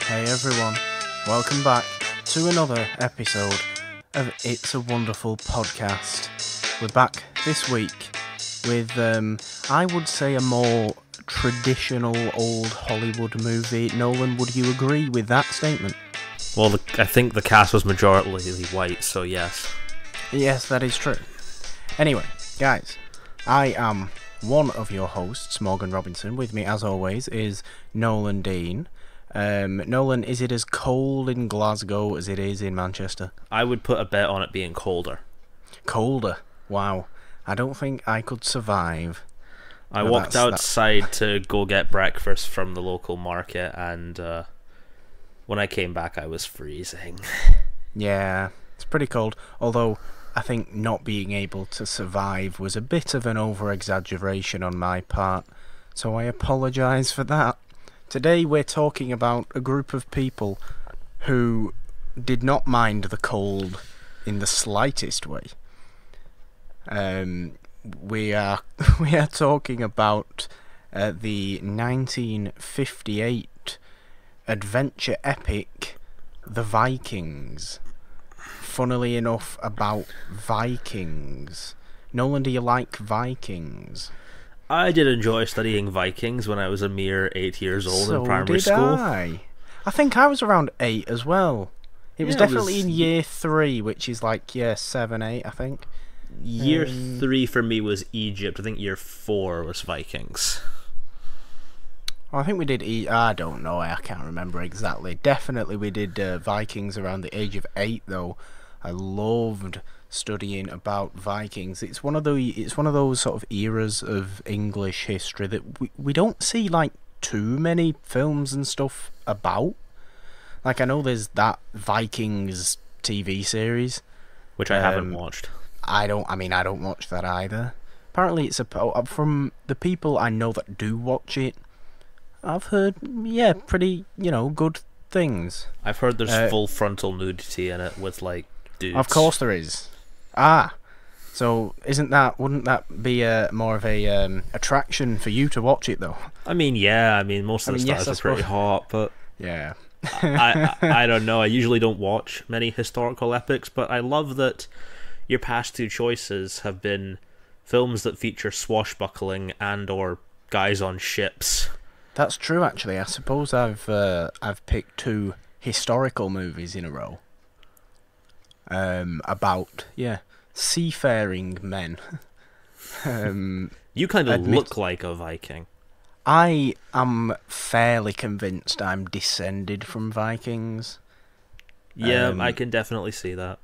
Hey everyone, welcome back to another episode of It's a Wonderful Podcast. We're back this week with, I would say, a more traditional old Hollywood movie. Nolan, would you agree with that statement? Well, I think the cast was majority white, so yes. Yes, that is true. Anyway, guys, I am one of your hosts, Morgan Robinson. With me, as always, is Nolan Dean. Nolan, is it as cold in Glasgow as it is in Manchester? I would put a bet on it being colder. Colder? Wow. I don't think I could survive. I walked outside to go get breakfast from the local market, and when I came back, I was freezing. Yeah, it's pretty cold. Although, I think not being able to survive was a bit of an over-exaggeration on my part, so I apologise for that. Today we're talking about a group of people who did not mind the cold in the slightest way. We are talking about the 1958 adventure epic, The Vikings. Funnily enough, about Vikings. Nolan, do you like Vikings? I did enjoy studying Vikings when I was a mere 8 years old in primary school. I think I was around 8 as well. It was definitely in year 3, which is like year 7, 8, I think. Year 3 for me was Egypt. I think year 4 was Vikings. I think we did I don't know, I can't remember exactly. Definitely we did Vikings around the age of 8 though. I loved studying about Vikings. It's one of those sort of eras of English history that we don't see like too many films and stuff about. Like I know there's that Vikings TV series, which I haven't watched. I don't watch that either. Apparently it's from the people I know that do watch it, I've heard pretty, good things. I've heard there's full frontal nudity in it with like dudes. Of course there is. So wouldn't that be more of a attraction for you to watch it though? I mean, most of the stars are pretty hot, but yeah. I don't know. I usually don't watch many historical epics, but I love that your past two choices have been films that feature swashbuckling and or guys on ships. That's true, actually. I suppose I've picked 2 historical movies in a row. About seafaring men. You kind of look like a Viking. I am fairly convinced I'm descended from Vikings. Yeah, I can definitely see that.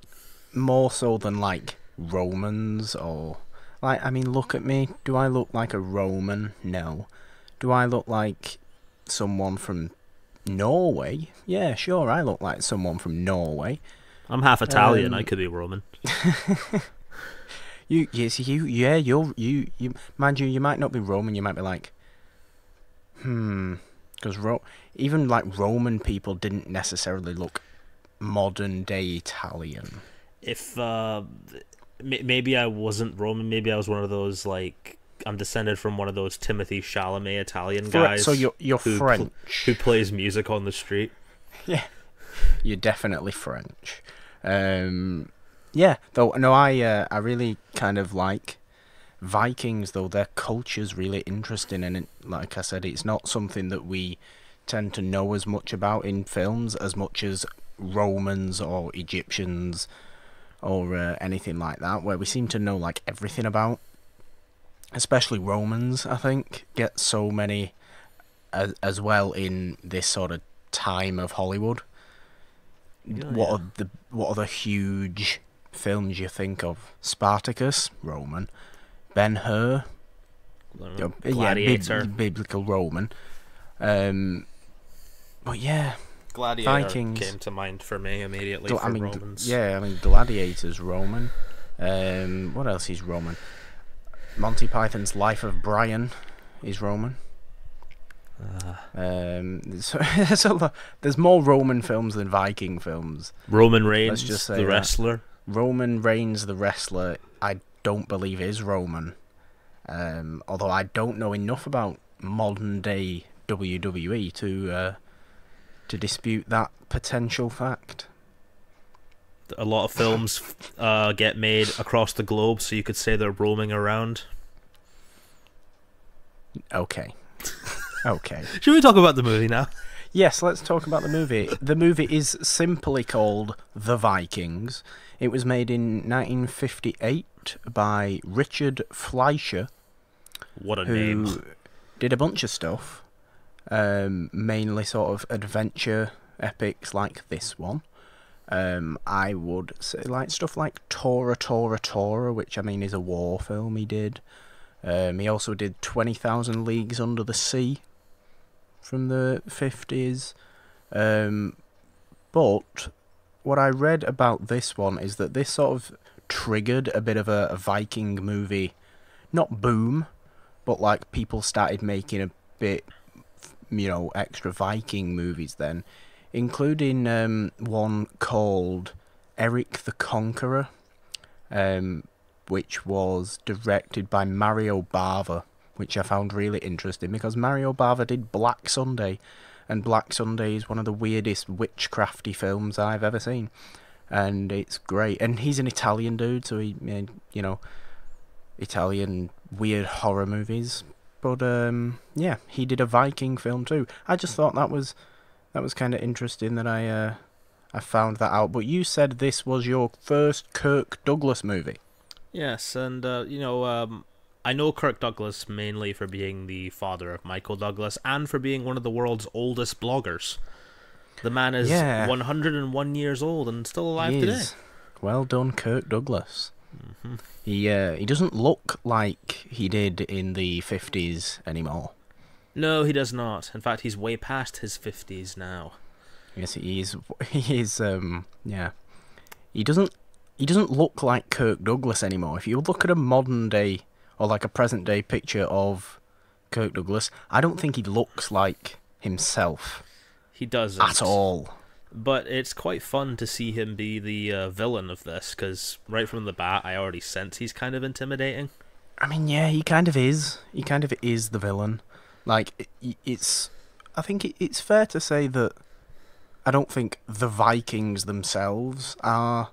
More so than like Romans or look at me. Do I look like a Roman? No. Do I look like someone from Norway? Yeah, sure, I look like someone from Norway. I'm half Italian. I could be Roman. You mind you might not be Roman. You might be like, because even like Roman people didn't necessarily look modern day Italian. If maybe I wasn't Roman, maybe I was one of those like I'm descended from one of those Timothy Chalamet Italian guys. So you're French, who plays music on the street. Yeah, you're definitely French. Though no, I really kind of like Vikings though. Their culture's really interesting, and like I said, it's not something that we tend to know as much about in films as much as Romans or Egyptians or anything like that, where we seem to know like everything about. Especially Romans, I think, get so many as well in this sort of time of Hollywood. What are the huge films you think of? Spartacus, Roman. Ben-Hur, Gladiator, biblical Roman. But yeah, Gladiator Vikings came to mind for me immediately. Romans. Gladiator's Roman. What else is Roman? Monty Python's Life of Brian is Roman. There's more Roman films than Viking films. Roman Reigns, the wrestler. Roman Reigns, the wrestler, I don't believe is Roman. Although I don't know enough about modern day WWE to dispute that potential fact. A lot of films get made across the globe, so you could say they're roaming around. Okay. Okay. Should we talk about the movie now? Yes, let's talk about the movie. The movie is simply called The Vikings. It was made in 1958 by Richard Fleischer. What a who name. did a bunch of stuff, mainly sort of adventure epics like this one. I would say like stuff like Tora, Tora, Tora, which I mean is a war film he did. He also did 20,000 Leagues Under the Sea from the 50s. But what I read about this one is that this sort of triggered a bit of a Viking movie, not boom, but like people started making a bit, extra Viking movies then, including one called Eric the Conqueror, which was directed by Mario Bava, which I found really interesting because Mario Bava did Black Sunday, and Black Sunday is one of the weirdest witchcrafty films I've ever seen, and it's great. And he's an Italian dude, so he made, Italian weird horror movies. But yeah, he did a Viking film too. I just thought that was kind of interesting that I found that out. But you said this was your first Kirk Douglas movie. Yes, and I know Kirk Douglas mainly for being the father of Michael Douglas and for being one of the world's oldest bloggers. The man is 101 years old and still alive today. Well done, Kirk Douglas. Mm-hmm. He doesn't look like he did in the 50s anymore. No, he does not. In fact, he's way past his 50s now. Yes, he is. He is. Yeah. He doesn't look like Kirk Douglas anymore. If you look at a modern day or like a present day picture of Kirk Douglas, I don't think he looks like himself. He doesn't at all. But it's quite fun to see him be the villain of this, because right from the bat, I already sense he's kind of intimidating. I mean, yeah, he kind of is. He kind of is the villain. Like, it's... I think it's fair to say that I don't think the Vikings themselves are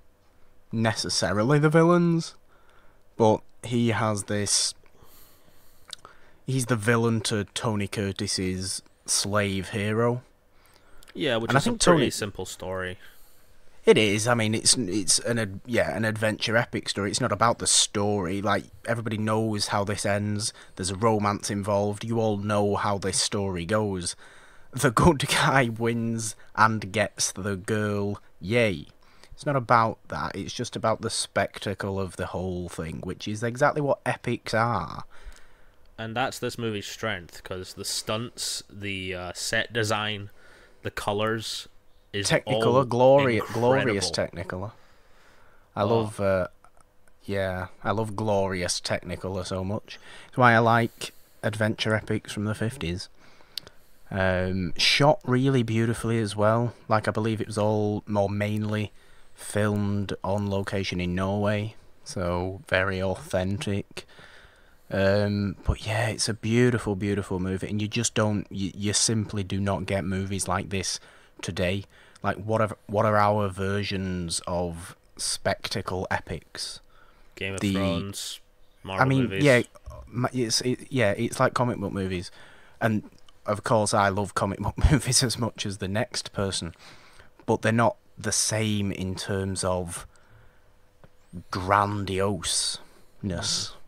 necessarily the villains, but he has this... He's the villain to Tony Curtis's slave hero. Yeah, which is a pretty simple story. It is. I mean, it's an adventure epic story. It's not about the story. Like, everybody knows how this ends. There's a romance involved. You all know how this story goes. The good guy wins and gets the girl. Yay. It's not about that. It's just about the spectacle of the whole thing, which is exactly what epics are. And that's this movie's strength, because the stunts, the set design, the colours is Technicolor, glorious Technicolor. I love glorious Technicolor so much. It's why I like adventure epics from the 50s. Shot really beautifully as well. Like, I believe it was all more mainly filmed on location in Norway, so very authentic. But yeah, it's a beautiful, beautiful movie, and you simply do not get movies like this today. Like, what are our versions of spectacle epics? Game of Thrones, Marvel movies. It's like comic book movies, and of course I love comic book movies as much as the next person, but they're not the same in terms of grandioseness.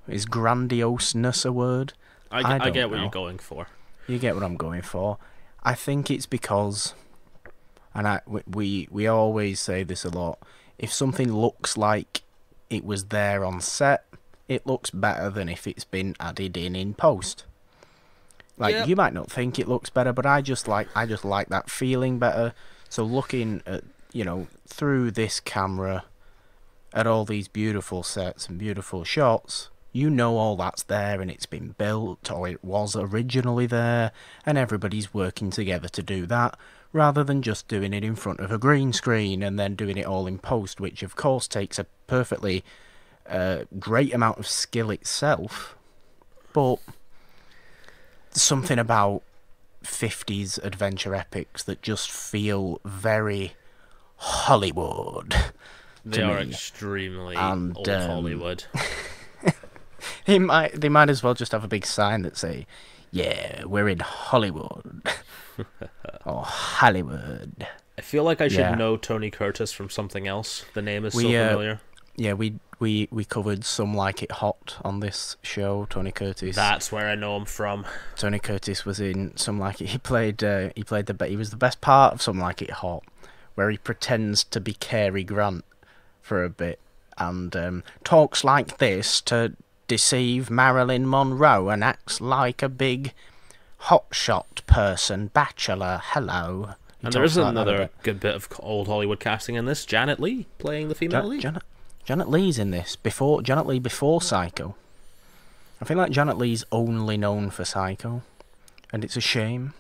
Is grandioseness a word? I get what you're going for. You get what I'm going for. I think it's because, and we always say this a lot, if something looks like it was there on set, it looks better than if it's been added in post. Like, yep. You might not think it looks better, but I just like that feeling better. So looking at, through this camera at all these beautiful sets and beautiful shots, all that's there and it's been built, or it was originally there, and everybody's working together to do that, rather than just doing it in front of a green screen and then doing it all in post, which of course takes a perfectly great amount of skill itself, but something about 50s adventure epics that just feel very Hollywood They to are me. extremely And old Hollywood. they might as well just have a big sign that say, "Yeah, we're in Hollywood," or Hollywood. I feel like I should Yeah. know Tony Curtis from something else. The name is so We familiar. yeah, we covered Some Like It Hot on this show. Tony Curtis. That's where I know him from. Tony Curtis was in Some Like It. He was the best part of Some Like It Hot, where he pretends to be Cary Grant for a bit and talks like this to deceive Marilyn Monroe and acts like a big hotshot person, bachelor. Hello. He And there is talks like that a another bit. good bit of old Hollywood casting in this. Janet Leigh playing the female lead. Janet Leigh's in this. Janet Leigh before Psycho. I feel like Janet Leigh's only known for Psycho, and it's a shame.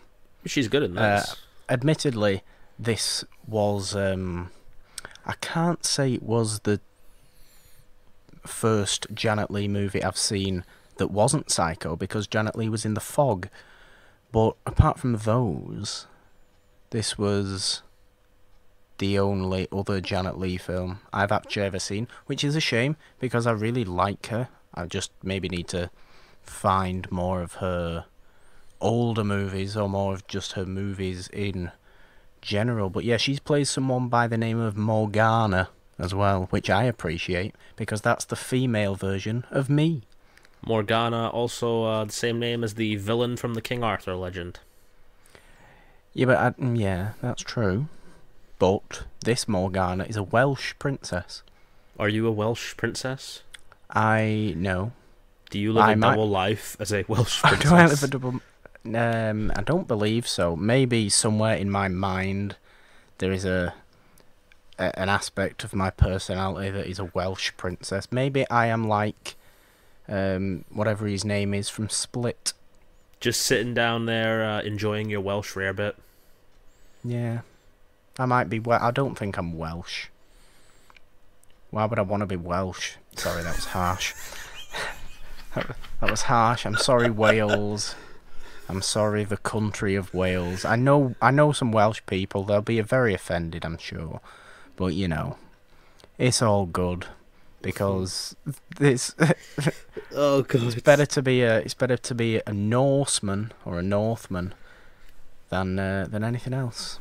She's good in this. Admittedly, this was I can't say it was the first Janet Leigh movie I've seen that wasn't Psycho, because Janet Leigh was in The Fog. But apart from those, this was the only other Janet Leigh film I've actually ever seen, which is a shame because I really like her. I just maybe need to find more of her older movies or more of just her movies in general. But yeah, she plays someone by the name of Morgana as well, which I appreciate because that's the female version of me. Morgana, also the same name as the villain from the King Arthur legend. Yeah, but yeah, that's true. But this Morgana is a Welsh princess. Are you a Welsh princess? I know. Do you live a double life as a Welsh princess? Do I live a double? I don't believe so. Maybe somewhere in my mind there is an aspect of my personality that is a Welsh princess. Maybe I am like whatever his name is from Split. Just sitting down there enjoying your Welsh rarebit. Yeah, I might be. I don't think I'm Welsh. Why would I want to be Welsh? Sorry, that was harsh. That was harsh. I'm sorry, Wales. I'm sorry, the country of Wales. I know some Welsh people. They'll be very offended, I'm sure. But you know, it's all good because this. Oh god! It's better to be a Norseman or a Northman than anything else.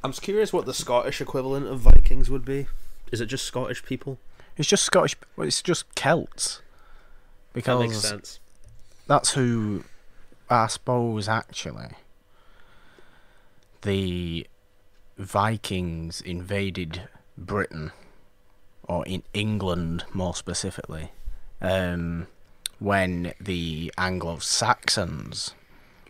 I'm just curious what the Scottish equivalent of Vikings would be. Is it just Scottish people? It's just Scottish. Well, it's just Celts. Because that makes sense. That's who, I suppose, actually, the Vikings invaded Britain, or in England more specifically, when the Anglo-Saxons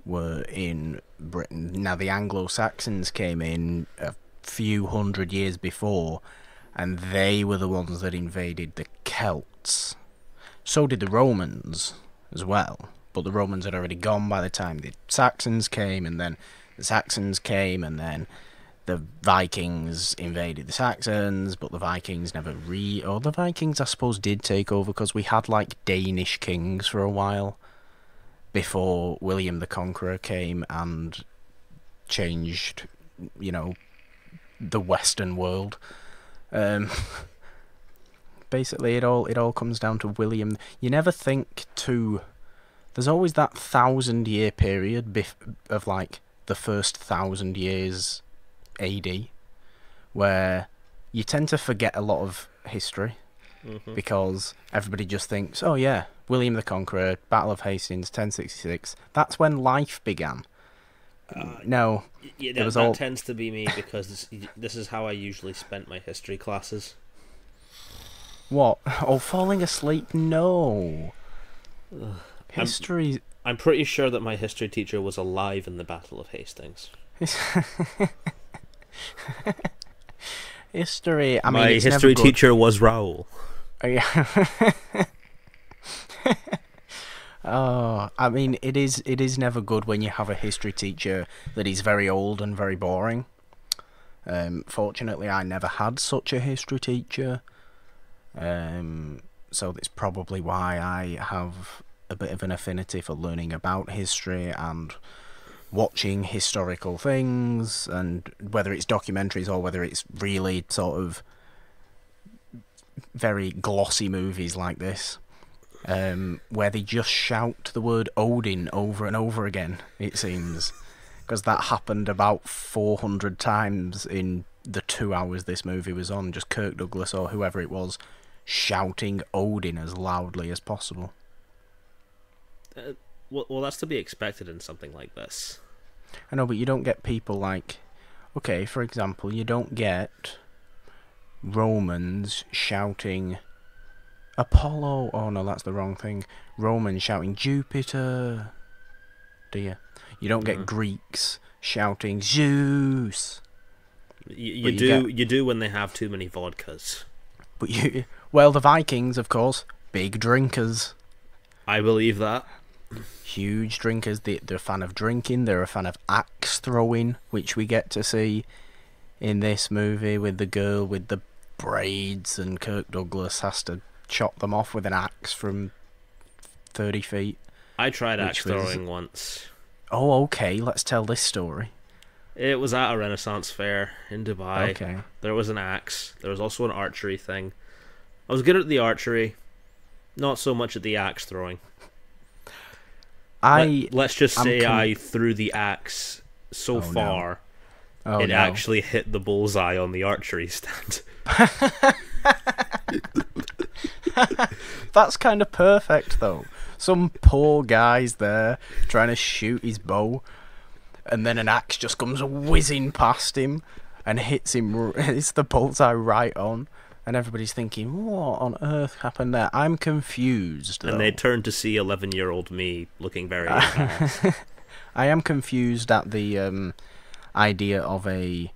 were in Britain. Now, the Anglo-Saxons came in a few hundred years before, and they were the ones that invaded the Celts. So did the Romans as well, but the Romans had already gone by the time the Saxons came, and then the Saxons came, and then the Vikings invaded the Saxons, but the Vikings never or the Vikings, I suppose, did take over, because we had, like, Danish kings for a while before William the Conqueror came and changed, you know, the Western world. Basically, it all comes down to William. You never think to. There's always that 1,000-year period of like the first 1,000 years AD, where you tend to forget a lot of history because everybody just thinks, oh yeah, William the Conqueror, Battle of Hastings, 1066. That's when life began. No, yeah, it was that all. tends to be me because this is how I usually spent my history classes. What? Oh, falling asleep? No. History. I'm pretty sure that my history teacher was alive in the Battle of Hastings. History. I mean, my it's history never good. teacher was Raoul. Oh, yeah. Oh, I mean, it is never good when you have a history teacher that is very old and very boring. Fortunately, I never had such a history teacher. So that's probably why I have a bit of an affinity for learning about history and watching historical things, and whether it's documentaries or whether it's really sort of very glossy movies like this, where they just shout the word Odin over and over again, it seems. Because that happened about 400 times in the 2 hours this movie was on, just Kirk Douglas or whoever it was shouting Odin as loudly as possible. Well, that's to be expected in something like this. I know, but you don't get people like... Okay, for example, you don't get Romans shouting Apollo. Oh no, that's the wrong thing. Romans shouting Jupiter. Do you? You don't get Greeks shouting Zeus. You do when they have too many vodkas. But the Vikings, of course, big drinkers. I believe that. Huge drinkers. They're a fan of drinking. They're a fan of axe throwing, which we get to see in this movie with the girl with the braids, and Kirk Douglas has to chop them off with an axe from 30 feet. I tried axe throwing once. Oh, okay. Let's tell this story. It was at a Renaissance fair in Dubai. Okay. There was an axe. There was also an archery thing. I was good at the archery, not so much at the axe throwing. Let's just say I threw the axe so far, it actually hit the bullseye on the archery stand. That's kind of perfect, though. Some poor guy's there trying to shoot his bow, and then an axe just comes whizzing past him and hits him. It's the bullseye right on, and everybody's thinking, what on earth happened there? I'm confused, though. And they turn to see 11-year-old me looking very embarrassed. I am confused at the idea of a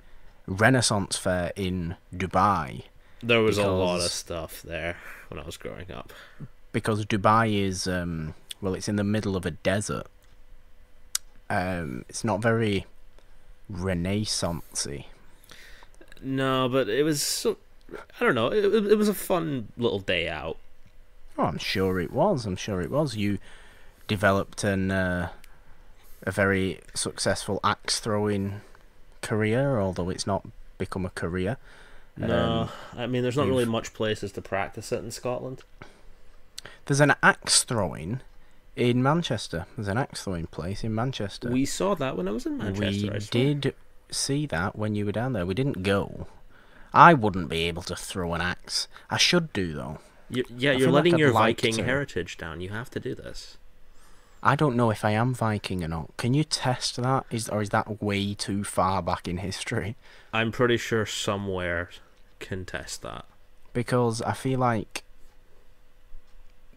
Renaissance fair in Dubai. There was a lot of stuff there when I was growing up. Because Dubai is, it's in the middle of a desert. It's not very Renaissance-y. No, but it was, I don't know, it was a fun little day out. Oh, I'm sure it was. You developed a very successful axe-throwing career, although it's not become a career. No, I mean, there's not really much places to practice it in Scotland. There's an axe throwing in Manchester. There's an axe throwing place in Manchester. We saw that when I was in Manchester. We did see that when you were down there. We didn't go. I wouldn't be able to throw an axe. I should do, though. You're letting your Viking heritage down. You have to do this. I don't know if I am Viking or not. Can you test that? Or is that way too far back in history? I'm pretty sure somewhere can test that. Because I feel like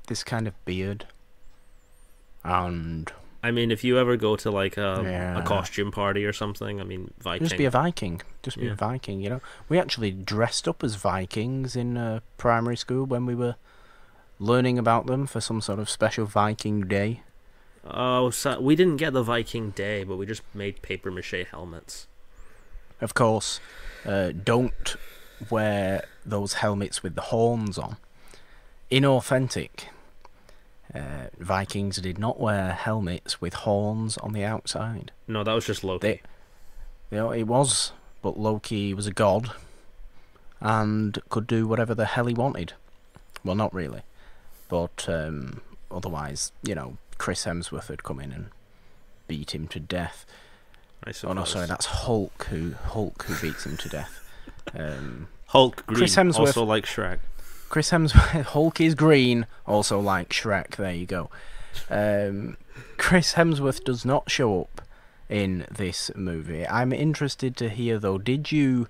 this kind of beard, and I mean, if you ever go to like a costume party or something, I mean, Viking. Just be a Viking. Be a Viking, you know. We actually dressed up as Vikings in primary school when we were learning about them for some sort of special Viking day. Oh, so we didn't get the Viking day, but we just made paper mache helmets. Of course, don't wear those helmets with the horns on. Inauthentic. Vikings did not wear helmets with horns on the outside. No, that was just Loki. It was, but Loki was a god and could do whatever the hell he wanted. Well, not really, but otherwise, Chris Hemsworth had come in and beat him to death. I suppose. Oh no, sorry, that's Hulk who beats him to death. Hulk green, Chris Hemsworth, also like Shrek. Chris Hemsworth, Hulk is green, also like Shrek. There you go. Chris Hemsworth does not show up in this movie. I'm interested to hear though. What did you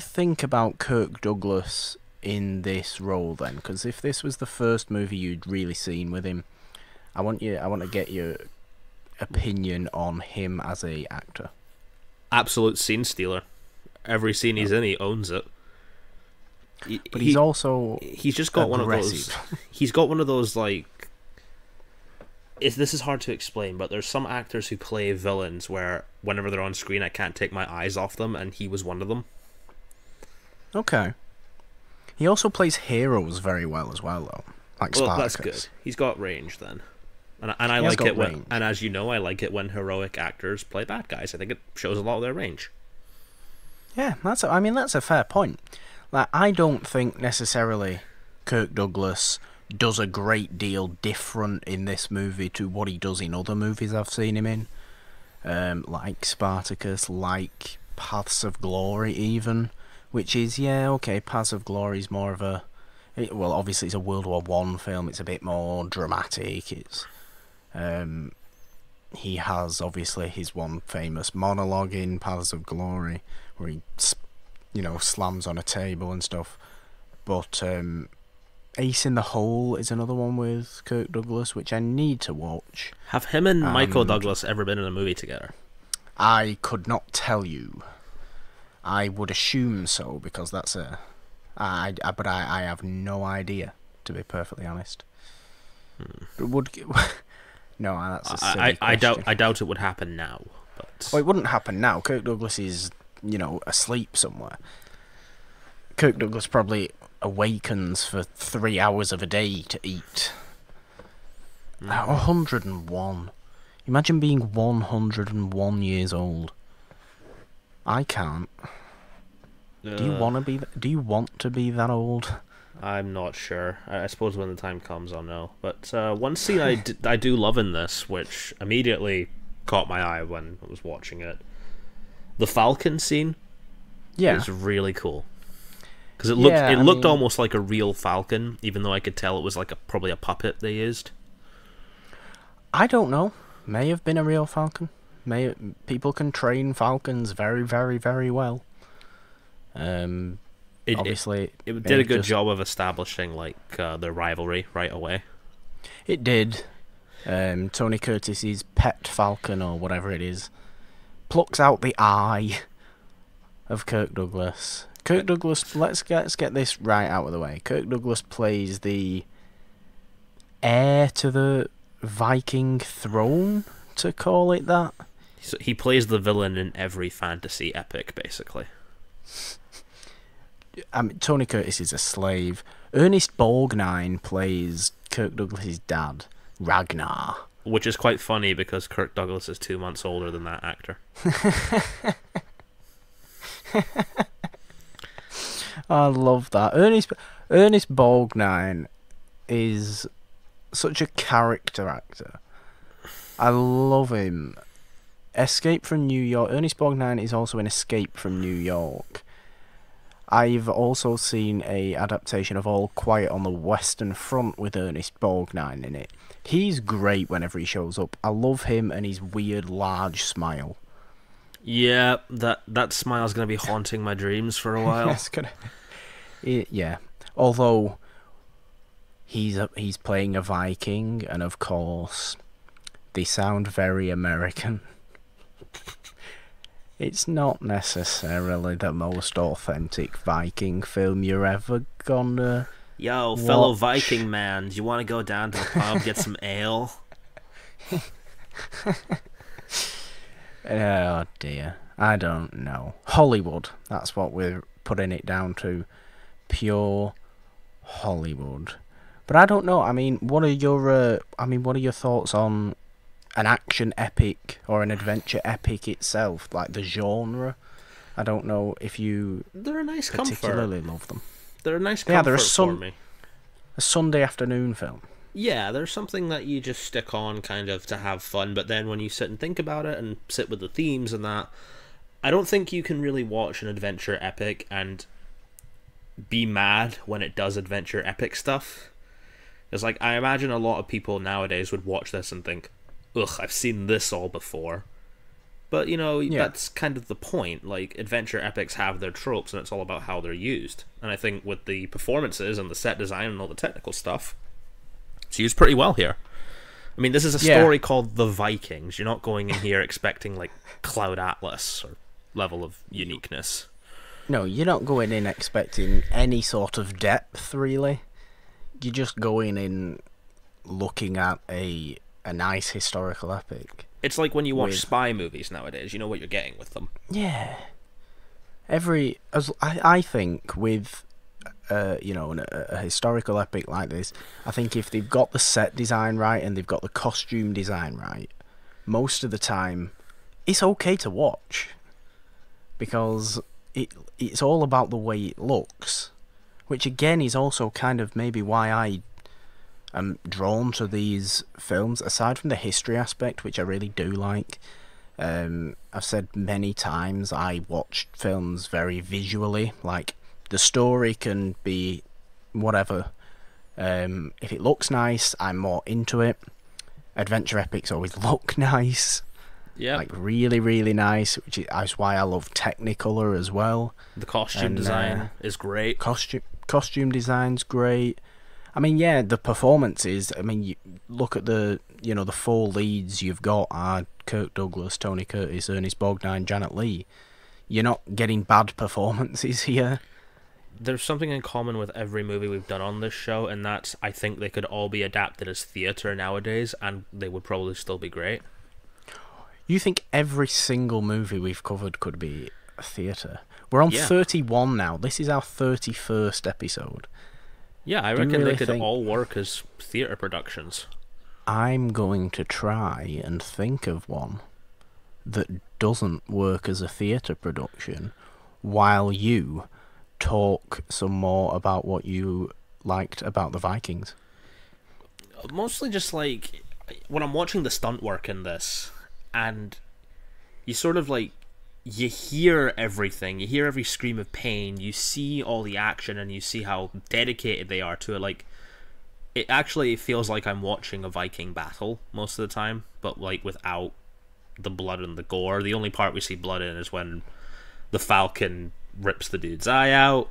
think about Kirk Douglas in this role then? Because if this was the first movie you'd really seen with him, I want to get your opinion on him as a actor. Absolute scene stealer. Every scene he's in, he owns it. But he's just got aggressive. One of those. He's got one of those like. This is hard to explain, but there's some actors who play villains where whenever they're on screen, I can't take my eyes off them, and he was one of them. Okay. He also plays heroes very well as well, though. Like Spartacus. That's good. He's got range then. And I He has like got it when, range. and as you know, I like it when heroic actors play bad guys. I think it shows a lot of their range. Yeah, that's a fair point. Like, I don't think necessarily Kirk Douglas does a great deal different in this movie to what he does in other movies I've seen him in, like Spartacus, like Paths of Glory, even, which is Paths of Glory is more of a, well, obviously it's a World War One film. It's a bit more dramatic. It's he has obviously his one famous monologue in Paths of Glory where he, slams on a table and stuff. But Ace in the Hole is another one with Kirk Douglas, which I need to watch. Have him and Michael Douglas ever been in a movie together? I could not tell you. I would assume so, because that's but I have no idea, to be perfectly honest. No, that's a silly I question. doubt it would happen now. But Well, it wouldn't happen now. Kirk Douglas is, asleep somewhere. Kirk Douglas probably awakens for 3 hours of a day to eat. 101. Imagine being 101 years old. I can't. Do you want to be? Do you want to be that old? I'm not sure. I suppose when the time comes, I'll know. But one scene I do love in this, which immediately caught my eye when I was watching it, the Falcon scene. Yeah, is really cool. Because it looked almost like a real falcon, even though I could tell it was like probably a puppet they used. I don't know. May have been a real falcon. People can train falcons very, very, very well. Obviously, it did a good job of establishing their rivalry right away. It did. Tony Curtis's pet falcon, or whatever it is, plucks out the eye of Kirk Douglas. Kirk Douglas, let's get this right out of the way. Kirk Douglas plays the heir to the Viking throne, to call it that. So he plays the villain in every fantasy epic, basically. Tony Curtis is a slave. Ernest Borgnine plays Kirk Douglas's dad, Ragnar. Which is quite funny because Kirk Douglas is 2 months older than that actor. I love that. Ernest Borgnine is such a character actor. I love him. Escape from New York. Ernest Borgnine is also in Escape from New York. I've also seen a adaptation of All Quiet on the Western Front with Ernest Borgnine in it. He's great whenever he shows up. I love him and his weird large smile. Yeah, that smile's gonna be haunting my dreams for a while. Yeah. Although he's playing a Viking, and of course they sound very American. It's not necessarily the most authentic Viking film you're ever gonna Yo, watch. fellow Viking man, do you want to go down to the pub, get some ale? Oh dear, I don't know. Hollywood, that's what we're putting it down to. Pure Hollywood. But I don't know. I mean, what are your thoughts on an action epic or an adventure epic itself, like the genre? I don't know if you They're a nice particularly comfort. love them. They're a nice comfort for me. A Sunday afternoon film. Yeah, there's something that you just stick on kind of to have fun, but then when you sit and think about it and sit with the themes and that, I don't think you can really watch an adventure epic and be mad when it does adventure epic stuff. It's like, I imagine a lot of people nowadays would watch this and think, ugh, I've seen this all before. But, that's kind of the point. Like, adventure epics have their tropes, and it's all about how they're used. And I think with the performances and the set design and all the technical stuff, it's used pretty well here. I mean, this is a story called The Vikings. You're not going in here expecting, Cloud Atlas or level of uniqueness. No, you're not going in expecting any sort of depth, really. You're just going in looking at a nice historical epic. It's like when you watch spy movies nowadays. You know what you're getting with them. Yeah. I think with a historical epic like this, I think if they've got the set design right and they've got the costume design right, most of the time, it's okay to watch, because it's all about the way it looks, which again is also kind of maybe why I am drawn to these films, aside from the history aspect, which I really do like. I've said many times I watch films very visually. Like, the story can be whatever. If it looks nice, I'm more into it. Adventure epics always look nice. Yeah. Like, really, really nice, which is why I love Technicolor as well. The costume design is great. Costume design's great. I mean, yeah, the performances. I mean, you look at the four leads you've got are Kirk Douglas, Tony Curtis, Ernest Borgnine, Janet Leigh. You're not getting bad performances here. There's something in common with every movie we've done on this show, and that's, I think they could all be adapted as theatre nowadays, and they would probably still be great. You think every single movie we've covered could be a theatre? We're on 31 now. This is our 31st episode. Yeah, I reckon they could all work as theatre productions. I'm going to try and think of one that doesn't work as a theatre production while you talk some more about what you liked about the Vikings. Mostly just like, when I'm watching the stunt work in this, and you sort of like, you hear everything, you hear every scream of pain, you see all the action, and you see how dedicated they are to it. Like, it actually feels like I'm watching a Viking battle most of the time, but like without the blood and the gore. The only part we see blood in is when the falcon rips the dude's eye out,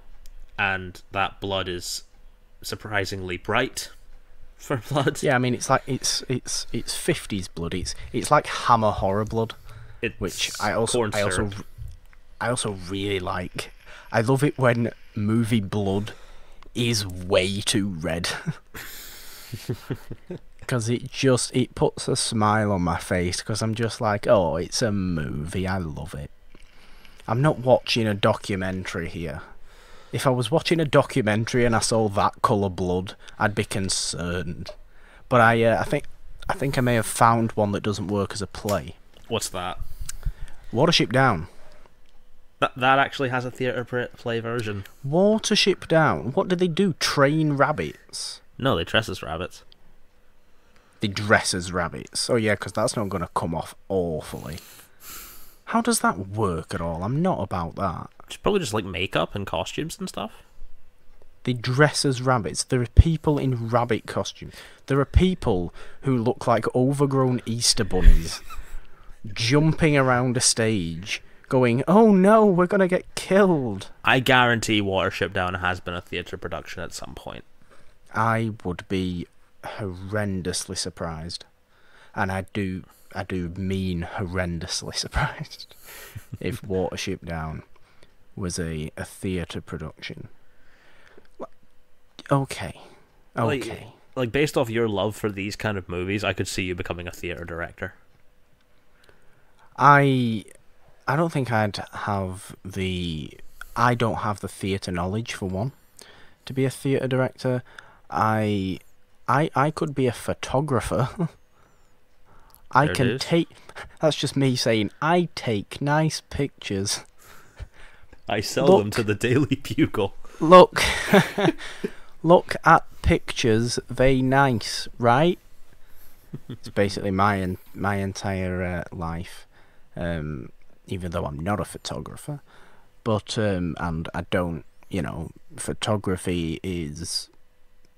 and that blood is surprisingly bright for blood. Yeah, I mean, it's like it's 50s blood. It's like Hammer horror blood. Which I also really like. I love it when movie blood is way too red, because it puts a smile on my face, because I'm just like, oh, it's a movie. I love it. I'm not watching a documentary here. If I was watching a documentary and I saw that colour blood, I'd be concerned. But I think I may have found one that doesn't work as a play. What's that? Watership Down. That actually has a theatre play version. Watership Down? What do they do? Train rabbits? No, they dress as rabbits. They dress as rabbits. Oh yeah, because that's not going to come off awfully. How does that work at all? I'm not about that. It's probably just like makeup and costumes and stuff. They dress as rabbits. There are people in rabbit costumes. There are people who look like overgrown Easter bunnies jumping around a stage going, oh no, we're going to get killed. I guarantee Watership Down has been a theatre production at some point. I would be horrendously surprised. And I do mean horrendously surprised if Watership Down was a theatre production. Okay. Like, based off your love for these kind of movies, I could see you becoming a theatre director. I don't think I don't have the theatre knowledge, for one, to be a theatre director. I could be a photographer. That's just me saying, I take nice pictures. I sell them to the Daily Bugle. Look at pictures, they nice, right? It's basically my entire life. Even though I'm not a photographer, but and I don't, photography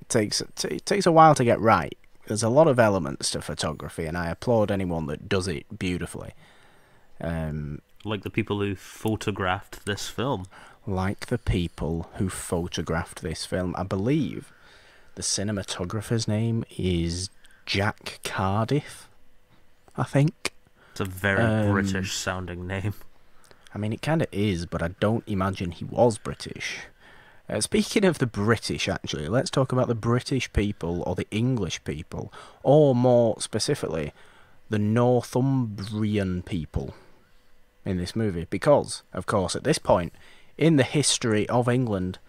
takes a while to get right. There's a lot of elements to photography, and I applaud anyone that does it beautifully. Like the people who photographed this film. I believe the cinematographer's name is Jack Cardiff, I think. It's a very British-sounding name. I mean, it kind of is, but I don't imagine he was British. Speaking of the British, actually, let's talk about the British people, or the English people, or more specifically, the Northumbrian people in this movie. Because, of course, at this point in the history of England,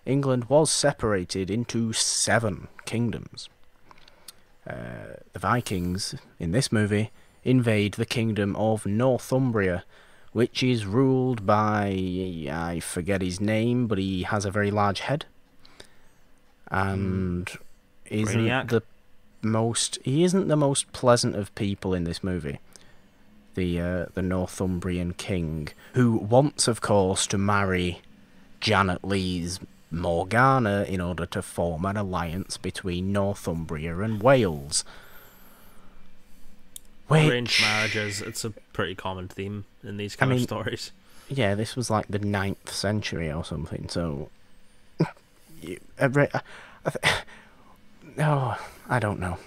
England was separated into 7 kingdoms. The Vikings, in this movie, invade the kingdom of Northumbria, which is ruled by, I forget his name, but he has a very large head. And he isn't the most pleasant of people in this movie. The Northumbrian king, who wants, of course, to marry Janet Leigh's Morgana in order to form an alliance between Northumbria and Wales. Arranged marriages, it's a pretty common theme in these kind of stories. Yeah, this was like the 9th century or something, so... No, I don't know.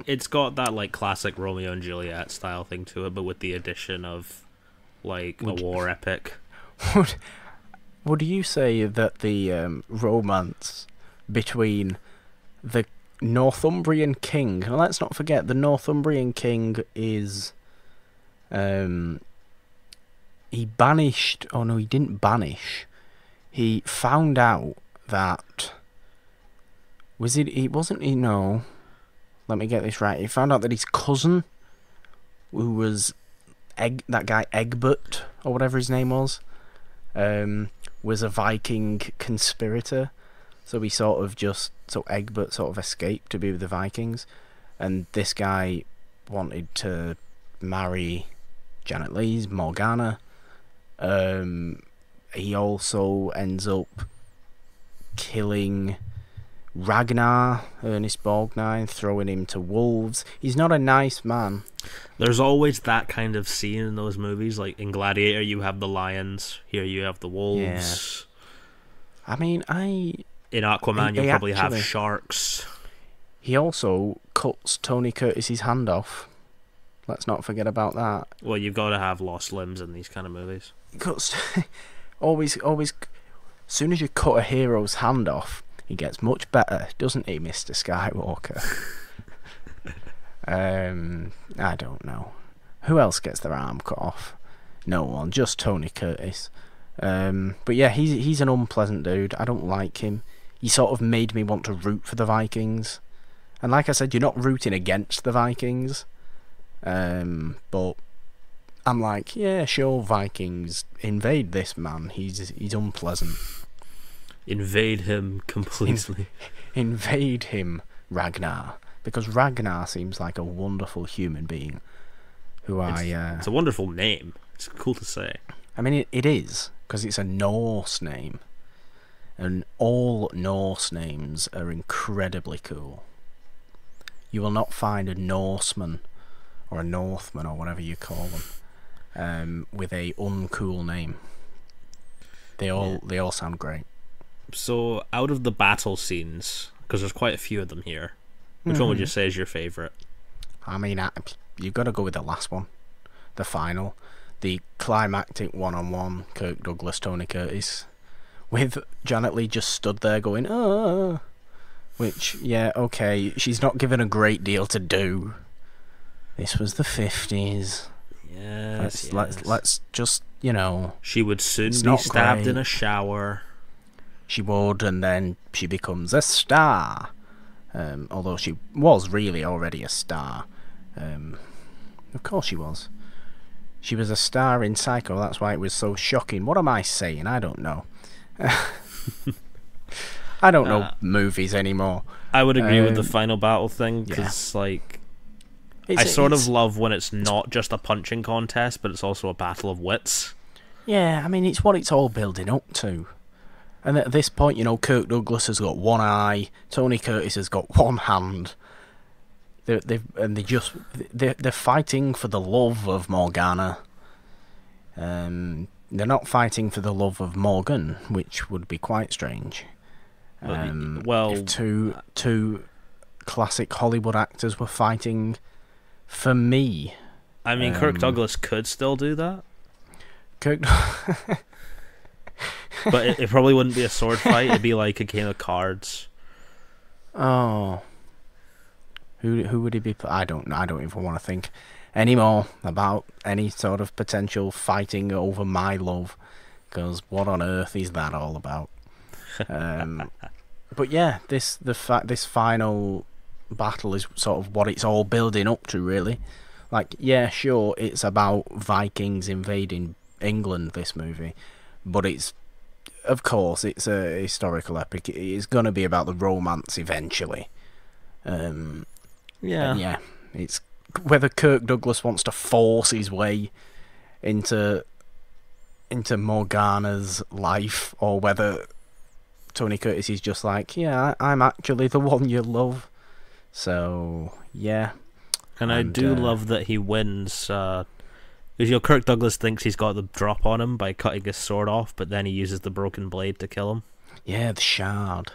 It's got that, like, classic Romeo and Juliet style thing to it, but with the addition of, like, a war epic. Would you say that the romance between the Northumbrian king... And let's not forget, the Northumbrian king is... he banished... Oh, no, he didn't banish. He found out that... Was it... He wasn't... No. Let me get this right. He found out that his cousin, who was... that guy Egbert, or whatever his name was... was a Viking conspirator, so he sort of so Egbert sort of escaped to be with the Vikings, and this guy wanted to marry Janet Leigh's Morgana. He also ends up killing Ragnar, Ernest Borgnine, throwing him to wolves. He's not a nice man. There's always that kind of scene in those movies. Like in Gladiator, you have the lions. Here you have the wolves. Yeah. I mean, in Aquaman, you probably have sharks. He also cuts Tony Curtis's hand off. Let's not forget about that. Well, you've got to have lost limbs in these kind of movies. He cuts... always... As soon as you cut a hero's hand off, he gets much better, doesn't he, Mr. Skywalker? I don't know. Who else gets their arm cut off? No one, just Tony Curtis. But yeah, he's an unpleasant dude. I don't like him. He sort of made me want to root for the Vikings. And like I said, you're not rooting against the Vikings. But I'm like, yeah, sure, Vikings, invade this man. He's unpleasant. Invade him completely. Invade him, Ragnar. Because Ragnar seems like a wonderful human being. It's a wonderful name. It's cool to say. I mean, it is, because it's a Norse name. And all Norse names are incredibly cool. You will not find a Norseman, or a Northman, or whatever you call them, with a uncool name. They all sound great. So, out of the battle scenes, because there's quite a few of them here, which one would you say is your favourite? I mean, you've got to go with the last one. The final. The climactic one-on-one Kirk Douglas, Tony Curtis. With Janet Leigh just stood there going, ah. Which, yeah, okay, she's not given a great deal to do. This was the 50s. Yes, let's just, you know... She would soon be stabbed in a shower. She would, and then she becomes a star. Although she was really already a star. Of course she was. She was a star in Psycho, that's why it was so shocking. What am I saying? I don't know. I don't know movies anymore. I would agree with the final battle thing, because, like... I sort of love when it's not just a punching contest, but it's also a battle of wits. Yeah, I mean, it's what it's all building up to. And at this point, you know, Kirk Douglas has got one eye, Tony Curtis has got one hand. They're fighting for the love of Morgana. They're not fighting for the love of Morgan, which would be quite strange. If two classic Hollywood actors were fighting for me. I mean, Kirk Douglas could still do that. But it probably wouldn't be a sword fight. It'd be like a game of cards. Oh, who would he be? I don't know. I don't even want to think anymore about any sort of potential fighting over my love, because what on earth is that all about? But yeah, this final battle is sort of what it's all building up to, really. Like, yeah, sure, it's about Vikings invading England, this movie, but of course, it's a historical epic. It's going to be about the romance eventually. And yeah, it's whether Kirk Douglas wants to force his way into Morgana's life, or whether Tony Curtis is just like, yeah, I'm actually the one you love. So yeah, and I do love that he wins. Because Kirk Douglas thinks he's got the drop on him by cutting his sword off, but then he uses the broken blade to kill him. Yeah, the shard.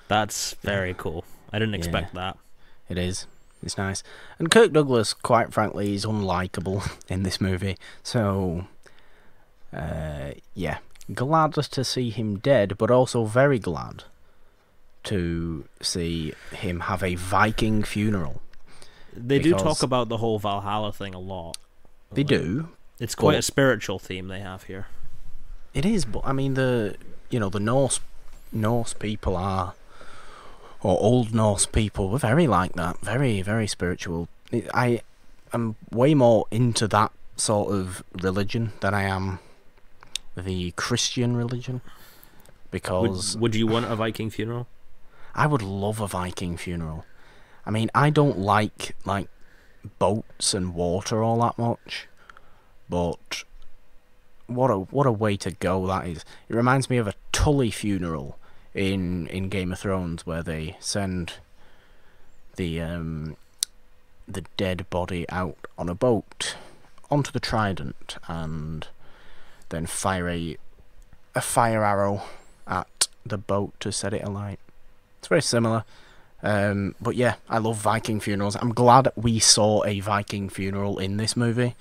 That's very cool. I didn't expect that. It is. It's nice. And Kirk Douglas, quite frankly, is unlikable in this movie. So, yeah. Glad to see him dead, but also very glad to see him have a Viking funeral. They do talk about the whole Valhalla thing a lot. They do. It's quite a spiritual theme they have here. It is, but I mean the Norse people are, or Old Norse people were very like that, very, very spiritual. I am way more into that sort of religion than I am the Christian religion, because would you want a Viking funeral? I would love a Viking funeral. I mean, I don't like boats and water all that much, but what a way to go that is. It reminds me of a Tully funeral in Game of Thrones, where they send the dead body out on a boat onto the Trident and then fire a fire arrow at the boat to set it alight. It's very similar. But yeah, I love Viking funerals. I'm glad we saw a Viking funeral in this movie,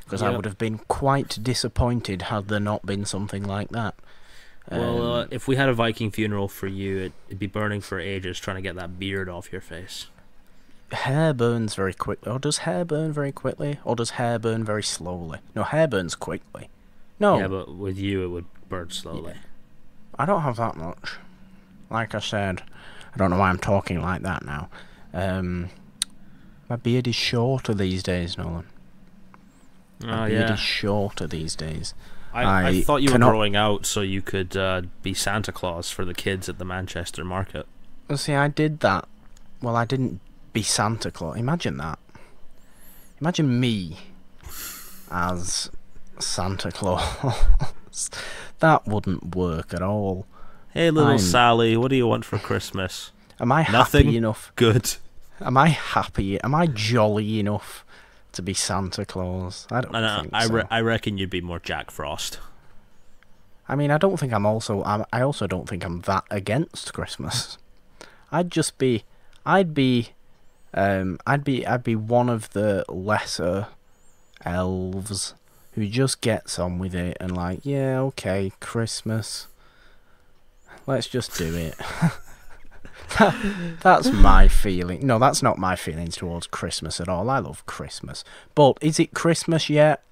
because I would have been quite disappointed had there not been something like that. Well, if we had a Viking funeral for you, it'd be burning for ages trying to get that beard off your face. Hair burns very quickly. Or does hair burn very quickly? Or does hair burn very slowly? No, hair burns quickly. No. Yeah, but with you it would burn slowly. Yeah. I don't have that much. Like I said, I don't know why I'm talking like that now. My beard is shorter these days, Nolan. My beard is shorter these days. I thought you were growing out so you could be Santa Claus for the kids at the Manchester market. Well, see, I did that. Well, I didn't be Santa Claus. Imagine that. Imagine me as Santa Claus. That wouldn't work at all. Hey, little Sally, what do you want for Christmas? Am I Nothing happy enough? Good. Am I happy? Am I jolly enough to be Santa Claus? I don't think so. I reckon you'd be more Jack Frost. I mean, I don't think I also don't think I'm that against Christmas. I'd be one of the lesser elves who just gets on with it and like, yeah, okay, Christmas. Let's just do it. That's my feeling. No, that's not my feelings towards Christmas at all. I love Christmas. But is it Christmas yet?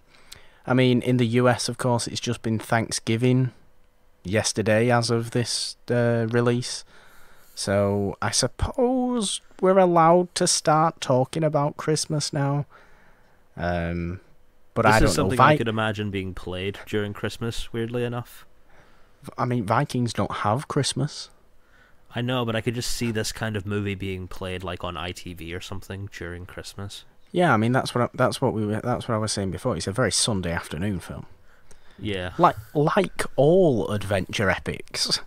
I mean, in the US, of course, it's just been Thanksgiving yesterday as of this release. So I suppose we're allowed to start talking about Christmas now. But I don't know. This is something I could imagine being played during Christmas, weirdly enough. I mean, Vikings don't have Christmas. I know, but I could just see this kind of movie being played like on ITV or something during Christmas. Yeah, I mean that's what I was saying before. It's a very Sunday afternoon film. Yeah, like all adventure epics,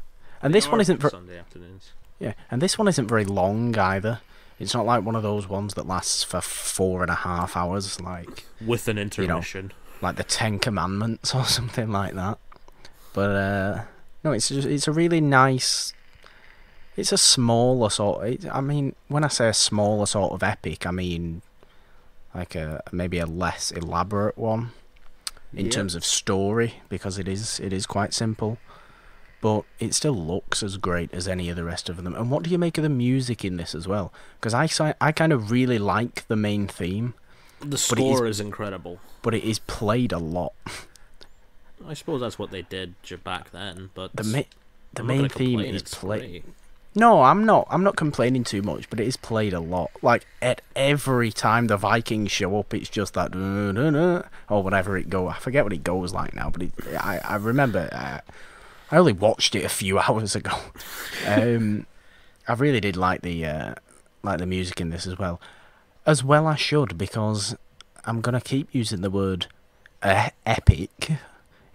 and this one isn't Sunday afternoons. Yeah, and this one isn't very long either. It's not like one of those ones that lasts for 4.5 hours, like with an intermission, you know, like the Ten Commandments or something like that. But no, it's a really nice. It's a smaller sort. I mean, when I say a smaller sort of epic, I mean like maybe a less elaborate one in terms of story, because it is quite simple, but it still looks as great as any of the rest of them. And what do you make of the music in this as well? Because I kind of really like the main theme. The score is incredible, but it is played a lot. I suppose that's what they did back then, but the I'm not gonna main theme complain, is it's played. free. No, I'm not. I'm not complaining too much, but it is played a lot. Like at every time the Vikings show up, it's just that or whatever it goes. I forget what it goes like now, but I remember. I only watched it a few hours ago. I really did like the music in this as well. As well, I should, because I'm gonna keep using the word epic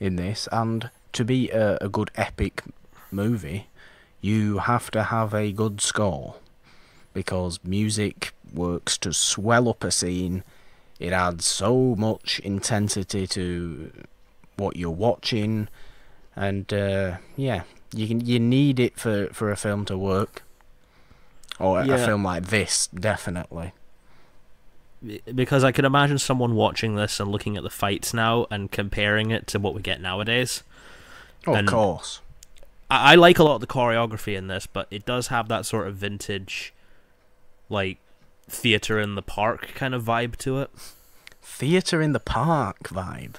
in this, and to be a good epic movie, you have to have a good score, because music works to swell up a scene. It adds so much intensity to what you're watching, and you need it for a film to work, or a film like this, definitely. Because I could imagine someone watching this and looking at the fights now and comparing it to what we get nowadays. Oh, of course. I like a lot of the choreography in this, but it does have that sort of vintage, like, theatre in the park kind of vibe to it. Theatre in the park vibe.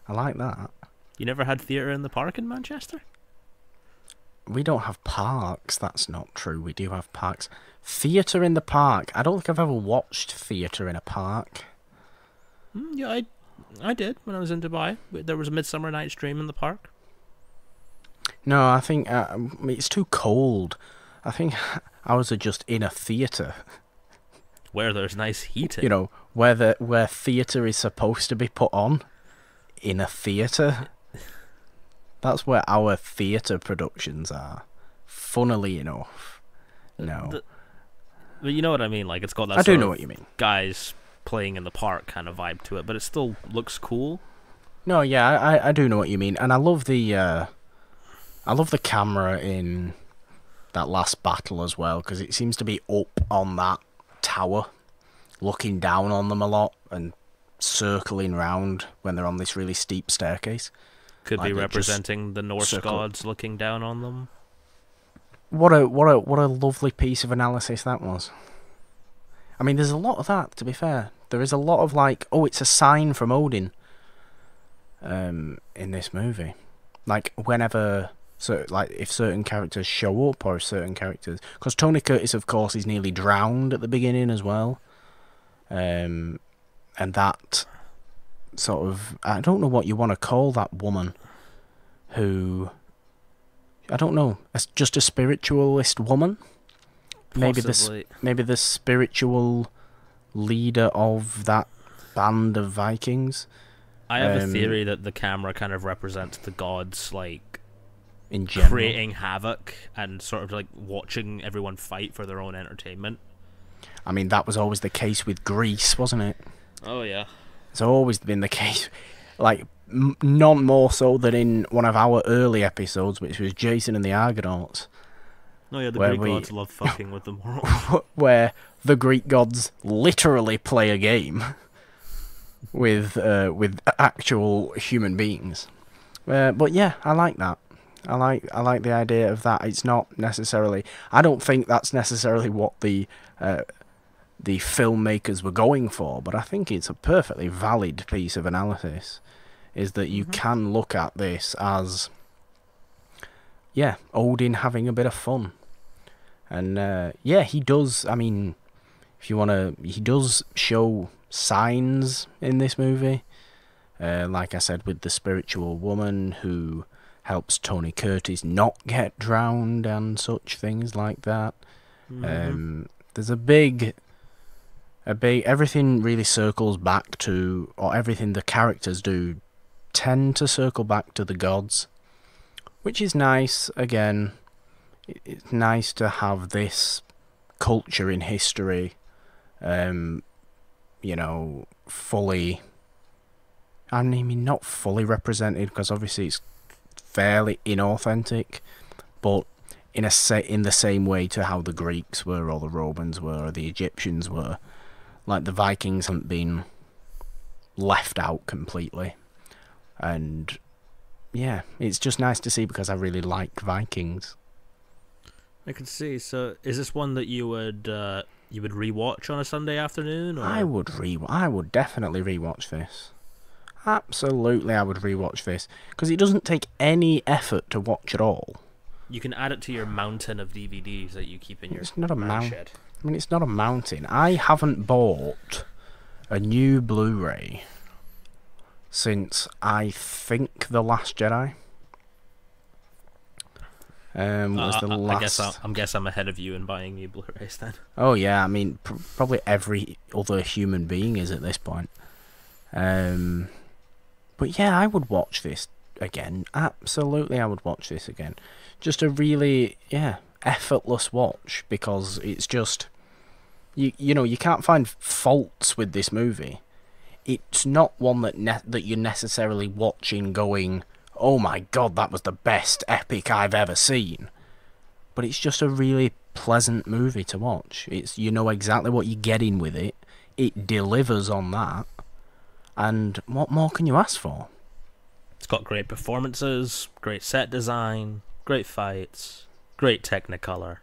I like that. You never had theatre in the park in Manchester? We don't have parks. That's not true. We do have parks. Theatre in the park. I don't think I've ever watched theatre in a park. Yeah, I did when I was in Dubai. There was a Midsummer Night's Dream in the park. No, I think it's too cold. I think I was just in a theatre. Where there's nice heating. You know, where theatre is supposed to be put on. In a theatre. That's where our theatre productions are. Funnily enough. No. But you know what I mean? Like, it's got that I sort do know of what you mean. guys playing in the park kind of vibe to it, but it still looks cool. No, yeah, I do know what you mean. And I love the camera in that last battle as well, because it seems to be up on that tower, looking down on them a lot, and circling round when they're on this really steep staircase. Could like be representing the Norse circle. gods looking down on them. What a lovely piece of analysis that was. I mean, there's a lot of that, to be fair. There is a lot of like, oh, it's a sign from Odin. In this movie, like whenever, so like if certain characters show up, or certain characters, because Tony Curtis, of course, is nearly drowned at the beginning as well. And that sort of, I don't know what you want to call that woman, who, I don't know, just a spiritualist woman. Possibly. Maybe the spiritual leader of that band of Vikings. I have a theory that the camera kind of represents the gods, like, in general, creating havoc and sort of like watching everyone fight for their own entertainment. I mean, that was always the case with Greece, wasn't it? Oh yeah, it's always been the case. Like, none more so than in one of our early episodes, which was Jason and the Argonauts. Oh yeah, the Greek gods love fucking with the morals. Where the Greek gods literally play a game with actual human beings. But yeah, I like that. I like the idea of that. It's not necessarily. I don't think that's necessarily what the filmmakers were going for, but I think it's a perfectly valid piece of analysis. Is that you can look at this as, yeah, Odin having a bit of fun. And yeah, he does. I mean, if you want to, he does show signs in this movie. Like I said, with the spiritual woman who helps Tony Curtis not get drowned and such things like that. There's a big. Everything really circles back to, or everything the characters do, tend to circle back to the gods, which is nice. Again, it's nice to have this culture in history, fully. I mean, not fully represented, because obviously it's fairly inauthentic, but in the same way to how the Greeks were, or the Romans were, or the Egyptians were. Like, the Vikings haven't been left out completely. And yeah, it's just nice to see, because I really like Vikings. I can see. So, is this one that you would rewatch on a Sunday afternoon? Or? I would definitely rewatch this. Absolutely, I would rewatch this, because it doesn't take any effort to watch at all. You can add it to your mountain of DVDs that you keep in your It's not a man mountain. shed. I mean, it's not a mountain. I haven't bought a new Blu-ray since, I think, The Last Jedi. Was the last... I guess I'm ahead of you in buying new Blu-rays then. Oh yeah, I mean, probably every other human being is at this point. But yeah, I would watch this again. Absolutely, I would watch this again. Just a really, effortless watch, because it's just, you know, you can't find faults with this movie. It's not one that you're necessarily watching going, oh my god, that was the best epic I've ever seen. But it's just a really pleasant movie to watch. You know exactly what you're getting with it. It delivers on that. And what more can you ask for? It's got great performances, great set design, great fights, great Technicolor,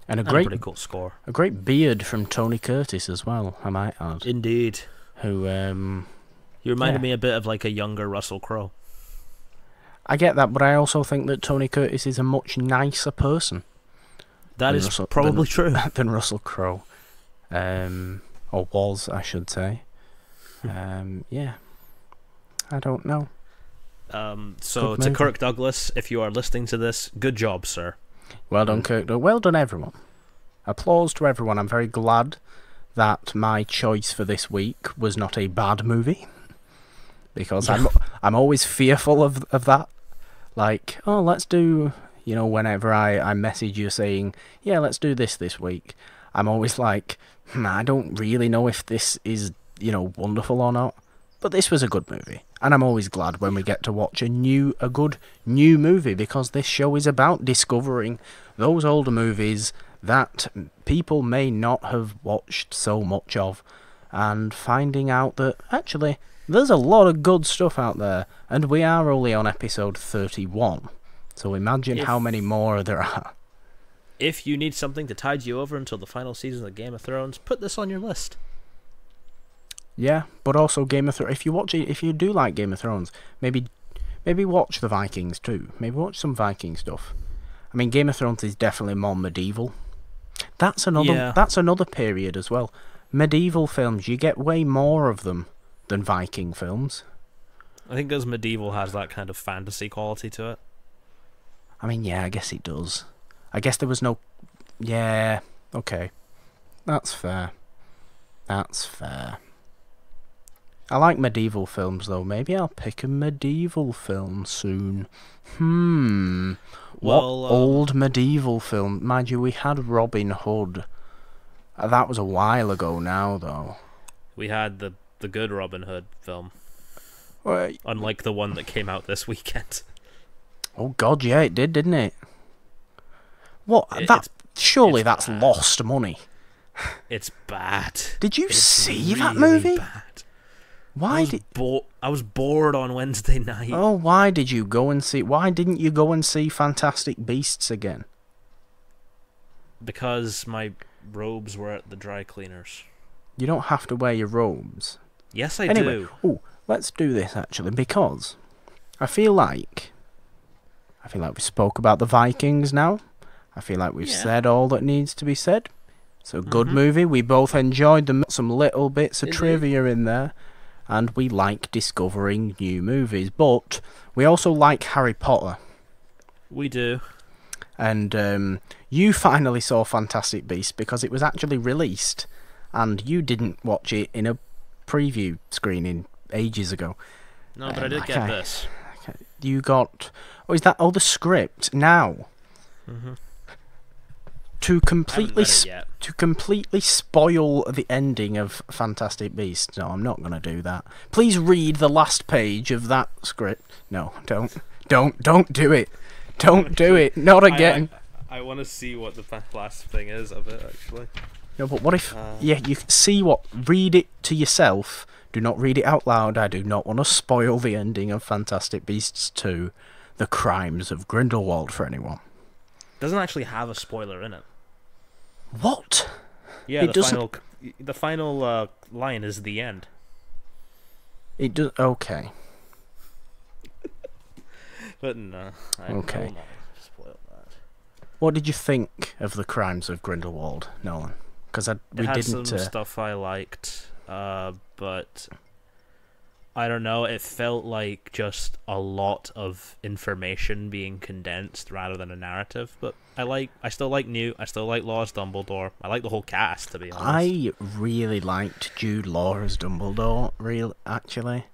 and a pretty cool score. A great beard from Tony Curtis as well, I might add. Indeed. Who, he reminded me a bit of like a younger Russell Crowe. I get that, but I also think that Tony Curtis is a much nicer person. That is probably true. Than Russell Crowe. Or was, I should say. Yeah. I don't know. So to Kirk Douglas, if you are listening to this, good job, sir. Well done, Kirk. Well done, everyone. Applause to everyone. I'm very glad that my choice for this week was not a bad movie, because I'm always fearful of that. Like, oh, let's do, you know, whenever I message you saying, yeah, let's do this week, I'm always like, I don't really know if this is, you know, wonderful or not. But this was a good movie, and I'm always glad when we get to watch a good new movie, because this show is about discovering those older movies that people may not have watched so much of, and finding out that actually there's a lot of good stuff out there, and we are only on episode 31, so imagine how many more there are. If you need something to tide you over until the final season of Game of Thrones, put this on your list. Yeah, but also Game of Thrones. If you do like Game of Thrones, maybe watch the Vikings too. Maybe watch some Viking stuff. I mean, Game of Thrones is definitely more medieval. That's another period as well. Medieval films, you get way more of them than Viking films. I think because medieval has that kind of fantasy quality to it. I mean, yeah, I guess it does. I guess there was no... Yeah, okay. That's fair. I like medieval films, though. Maybe I'll pick a medieval film soon. What old medieval film? Mind you, we had Robin Hood. That was a while ago now, though. We had the good Robin Hood film. Wait. Unlike the one that came out this weekend. Oh, God, yeah, it did, didn't it? What? Surely that's lost money. It's bad. Did you see that really movie? Bad. I was bored on Wednesday night. Oh, why didn't you go and see Fantastic Beasts again? Because my robes were at the dry cleaners. You don't have to wear your robes. Yes, I anyway, do. Oh, let's do this actually, because I feel like we spoke about the Vikings now. I feel like we've said all that needs to be said. So good movie. We both enjoyed them. Some little bits of trivia in there. And we like discovering new movies, but we also like Harry Potter. We do. And you finally saw Fantastic Beasts because it was actually released, and you didn't watch it in a preview screening ages ago. No, but I did get this. You got... Oh, is that... Oh, the script now. Mm-hmm. To completely spoil the ending of Fantastic Beasts. No, I'm not going to do that. Please read the last page of that script. No, don't do it. Don't do it. Not again. I want to see what the last thing is of it, actually. No, but what if... you see what... Read it to yourself. Do not read it out loud. I do not want to spoil the ending of Fantastic Beasts 2, The Crimes of Grindelwald for anyone. Doesn't actually have a spoiler in it. What? Yeah, the final line is the end. It does. Okay. But no. I okay. will not spoil that. What did you think of the Crimes of Grindelwald, Nolan? Because It we had didn't. some stuff I liked, but I don't know. It felt like just a lot of information being condensed rather than a narrative. But I still like Newt. I still like Law as Dumbledore. I like the whole cast, to be honest. I really liked Jude Law as Dumbledore. Actually,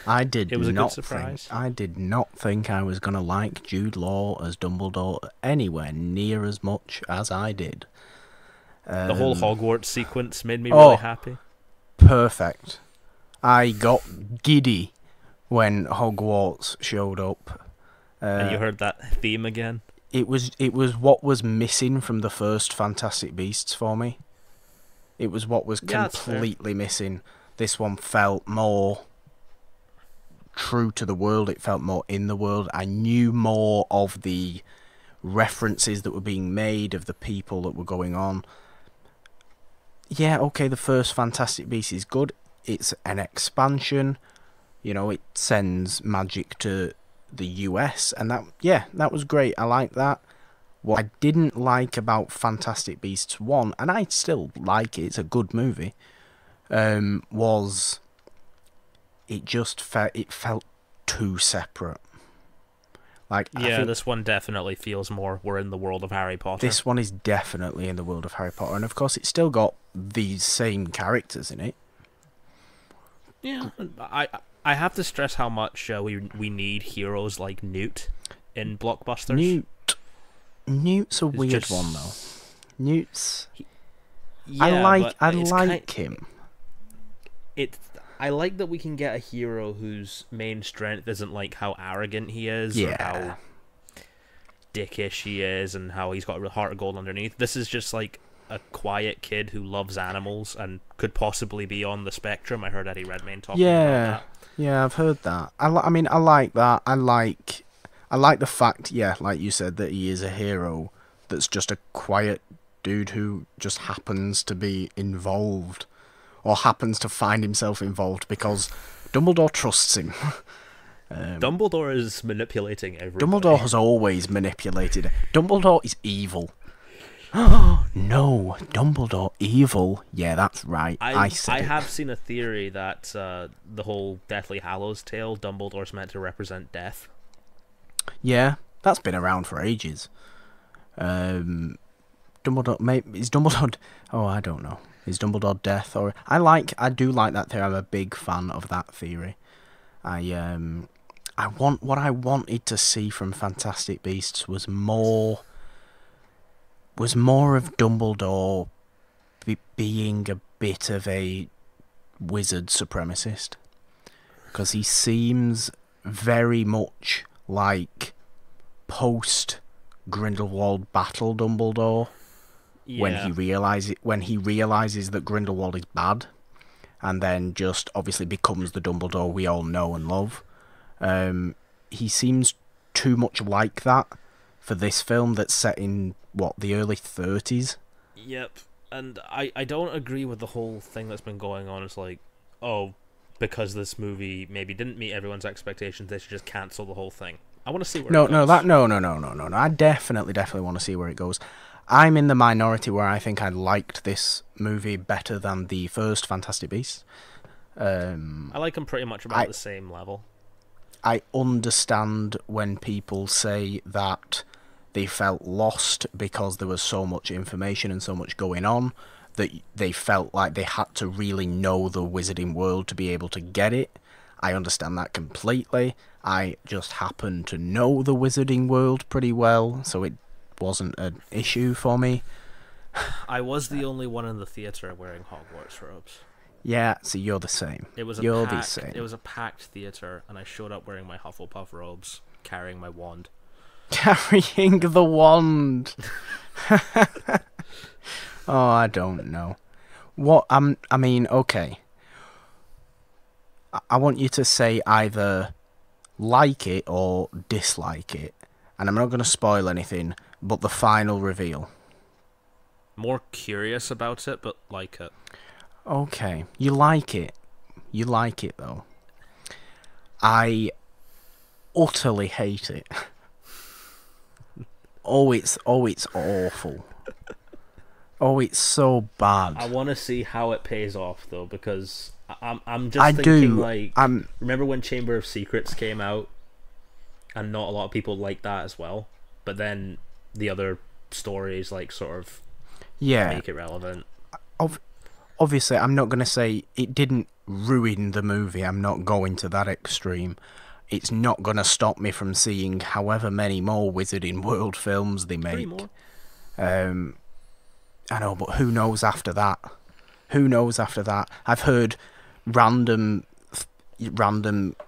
I did. It was a not good surprise. I did not think I was gonna like Jude Law as Dumbledore anywhere near as much as I did. The whole Hogwarts sequence made me really happy. Perfect. I got giddy when Hogwarts showed up. And you heard that theme again? It was what was missing from the first Fantastic Beasts for me. It was what was completely missing. This one felt more true to the world. It felt more in the world. I knew more of the references that were being made, of the people that were going on. Yeah, okay, the first Fantastic Beasts is good. It's an expansion, it sends magic to the US, and that was great. I like that. What I didn't like about Fantastic Beasts 1, and I still like it, it's a good movie, was it felt too separate. This one definitely feels more we're in the world of Harry Potter. This one is definitely in the world of Harry Potter, and of course it's still got these same characters in it. Yeah, I have to stress how much we need heroes like Newt in blockbusters. Newt's a weird one though. Newt's. Yeah, I like him. I like that we can get a hero whose main strength isn't like how arrogant he is, or how dickish he is, and how he's got a heart of gold underneath. This is just like a quiet kid who loves animals and could possibly be on the spectrum. I heard Eddie Redmayne talking about that. Yeah, I've heard that. I like that. I like the fact, like you said, that he is a hero that's just a quiet dude who just happens to be involved, or happens to find himself involved because Dumbledore trusts him. Dumbledore is manipulating everybody. Dumbledore has always manipulated. Dumbledore is evil. No, Dumbledore evil. Yeah, that's right. I have seen a theory that the whole Deathly Hallows tale, Dumbledore's meant to represent death. Yeah, that's been around for ages. Dumbledore, is Dumbledore? Oh, I don't know. Is Dumbledore death, or I do like that theory. I'm a big fan of that theory. What I wanted to see from Fantastic Beasts was more of Dumbledore being a bit of a wizard supremacist, because he seems very much like post Grindelwald battle Dumbledore. Yeah. when he realizes that Grindelwald is bad, and then just obviously becomes the Dumbledore we all know and love. He seems too much like that for this film that's set in the early 30s. Yep. And I don't agree with the whole thing that's been going on. It's like, because this movie maybe didn't meet everyone's expectations, they should just cancel the whole thing. I want to see where it goes. No. I definitely want to see where it goes. I'm in the minority where I think I liked this movie better than the first Fantastic Beasts. I like them pretty much about the same level. I understand when people say that they felt lost because there was so much information and so much going on, that they felt like they had to really know the wizarding world to be able to get it. I understand that completely. I just happen to know the wizarding world pretty well, so it wasn't an issue for me. I was the only one in the theatre wearing Hogwarts robes. Yeah, so you're the same. It was a packed theatre, and I showed up wearing my Hufflepuff robes, carrying my wand. Carrying the wand. Oh, I don't know. Okay. I want you to say either like it or dislike it. And I'm not going to spoil anything, but the final reveal. More curious about it, but like it. Okay. You like it. You like it, though. I utterly hate it. it's awful. Oh, it's so bad. I want to see how it pays off though, because I'm just thinking like, remember when Chamber of Secrets came out, and not a lot of people liked that as well, but then the other stories like sort of make it relevant. Obviously, I'm not going to say it didn't ruin the movie. I'm not going to that extreme. It's not going to stop me from seeing however many more Wizarding World films they make. 3 more. I know, but who knows after that? Who knows after that? I've heard random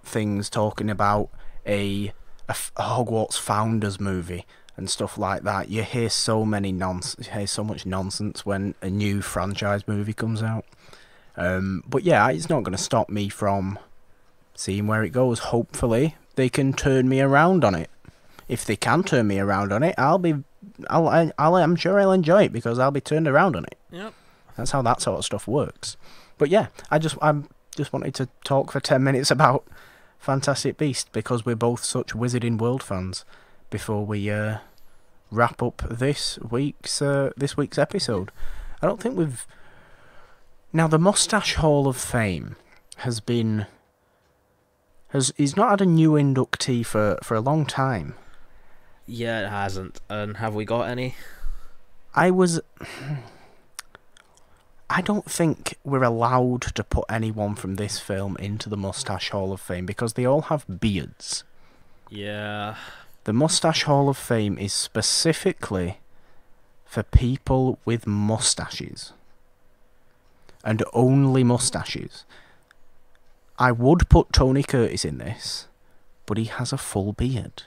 things talking about a Hogwarts Founders movie and stuff like that. You hear so much nonsense when a new franchise movie comes out. But yeah, it's not going to stop me from seeing where it goes. Hopefully, they can turn me around on it. If they can turn me around on it, I'm sure I'll enjoy it because I'll be turned around on it. Yep. That's how that sort of stuff works. But yeah, I just wanted to talk for 10 minutes about Fantastic Beasts because we're both such Wizarding World fans before we wrap up this week's episode. I don't think we've... Now, the Mustache Hall of Fame he's not had a new inductee for a long time. Yeah, it hasn't. And have we got any? I don't think we're allowed to put anyone from this film into the Mustache Hall of Fame because they all have beards. Yeah. The Mustache Hall of Fame is specifically for people with mustaches. And only mustaches. I would put Tony Curtis in this, but he has a full beard.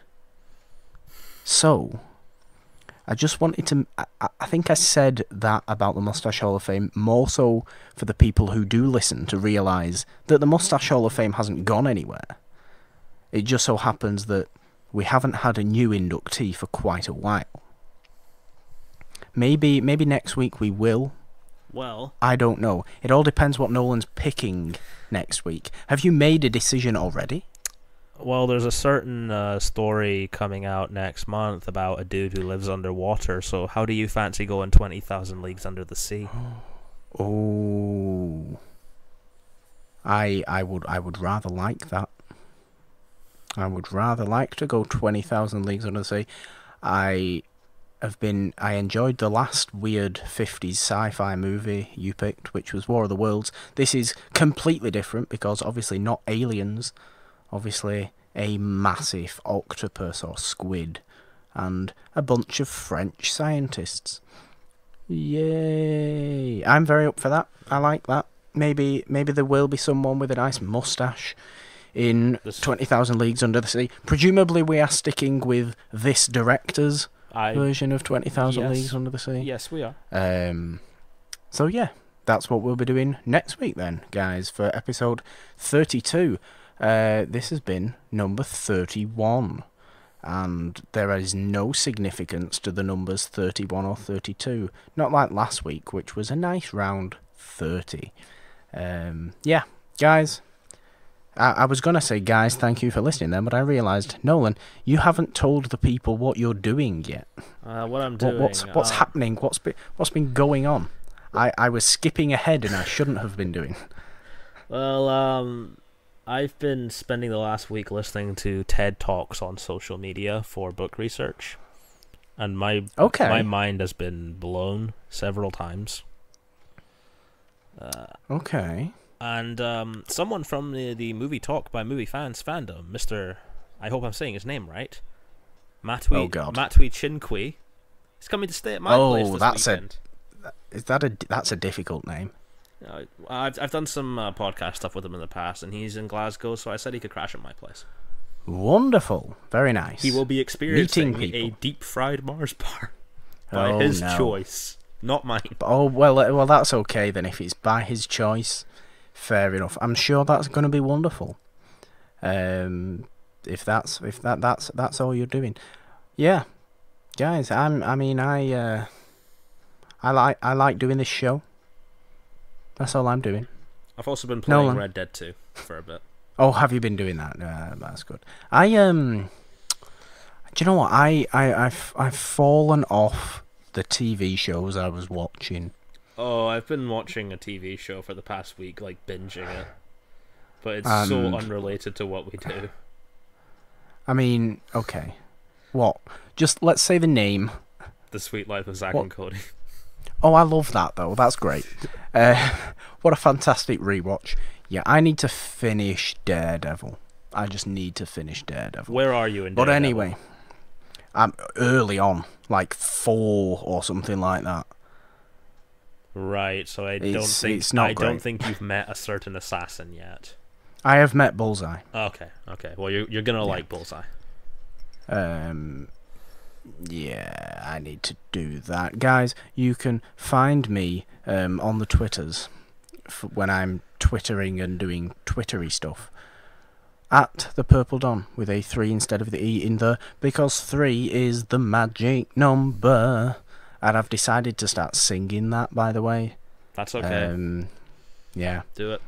So, I just wanted to... I think I said that about the Mustache Hall of Fame, more so for the people who do listen to realise that the Mustache Hall of Fame hasn't gone anywhere. It just so happens that we haven't had a new inductee for quite a while. Maybe next week we will. Well, I don't know. It all depends what Nolan's picking next week. Have you made a decision already? Well, there's a certain story coming out next month about a dude who lives underwater, so how do you fancy going 20,000 Leagues Under the Sea? Oh. I would rather like that. I would rather like to go 20,000 Leagues Under the Sea. I enjoyed the last weird 50s sci-fi movie you picked, which was War of the Worlds. This is completely different because obviously not aliens. Obviously, a massive octopus or squid, and a bunch of French scientists. Yay! I'm very up for that. I like that. Maybe there will be someone with a nice mustache in 20,000 Leagues Under the Sea. Presumably, we are sticking with this director's version of 20,000 Leagues Under the Sea. Yes, we are. So yeah, that's what we'll be doing next week then, guys, for episode 32. This has been number 31, and there is no significance to the numbers 31 or 32, not like last week, which was a nice round 30. Yeah, guys, I was going to say, guys, thank you for listening then, but I realised, Nolan, you haven't told the people what you're doing yet. What I'm doing... What's happening? What's been going on? I was skipping ahead and I shouldn't have been doing. Well, I've been spending the last week listening to TED Talks on social media for book research, and my mind has been blown several times. Okay. And someone from the Movie Talk by Movie Fans fandom, Mr. I hope I'm saying his name right, Matwi Chinkwi, is coming to stay at my place this weekend. That's a difficult name. I've done some podcast stuff with him in the past, and he's in Glasgow, so I said he could crash at my place. Wonderful. Very nice. He will be experiencing a deep-fried Mars bar by his choice, not mine. Oh, well, that's okay then. If it's by his choice, fair enough. I'm sure that's going to be wonderful. If that's all you're doing. Yeah. Guys, I like doing this show. That's all I'm doing. I've also been playing Red Dead 2 for a bit. Oh, have you been doing that? That's good. Do Do you know what? I've fallen off the TV shows I was watching. Oh, I've been watching a TV show for the past week, like binging it. But it's so unrelated to what we do. I mean, okay. What? Just let's say the name. The Sweet Life of Zack and Cody. Oh, I love that, though. That's great. What a fantastic rewatch. Yeah, I need to finish Daredevil. I just need to finish Daredevil. Where are you in But Daredevil? anyway, I'm early on, like 4 or something like that. Right, so I It's not don't great. think you've met a certain assassin yet. I have met Bullseye. Okay. Well, you're gonna like Bullseye. Yeah, I need to do that. Guys, you can find me on the Twitters when I'm twittering and doing twittery stuff. At the Purple Dawn with a 3 instead of the E in the, because 3 is the magic number. And I've decided to start singing that, by the way. That's okay. Yeah. Do it.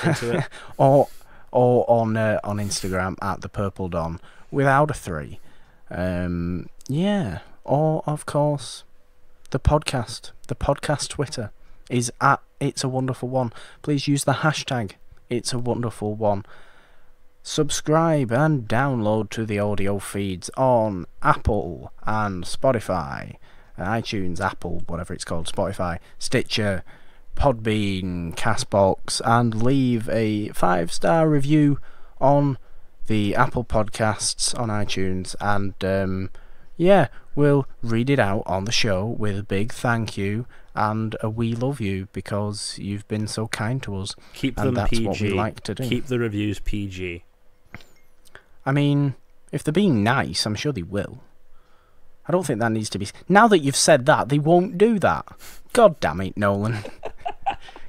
Into it. or on Instagram at the Purple Dawn without a 3. Yeah. Or of course the podcast Twitter is at It's a Wonderful One. Please use the hashtag It's a Wonderful One. Subscribe and download to the audio feeds on Apple and Spotify, iTunes, Apple, whatever it's called, Spotify, Stitcher, Podbean, Castbox, and leave a 5-star review on the Apple Podcasts on iTunes, and yeah, we'll read it out on the show with a big thank you and a we love you because you've been so kind to us. Keep and them that's PG. What we like to do. Keep the reviews PG. I mean, if they're being nice, I'm sure they will. I don't think that needs to be... Now that you've said that, they won't do that. God damn it, Nolan.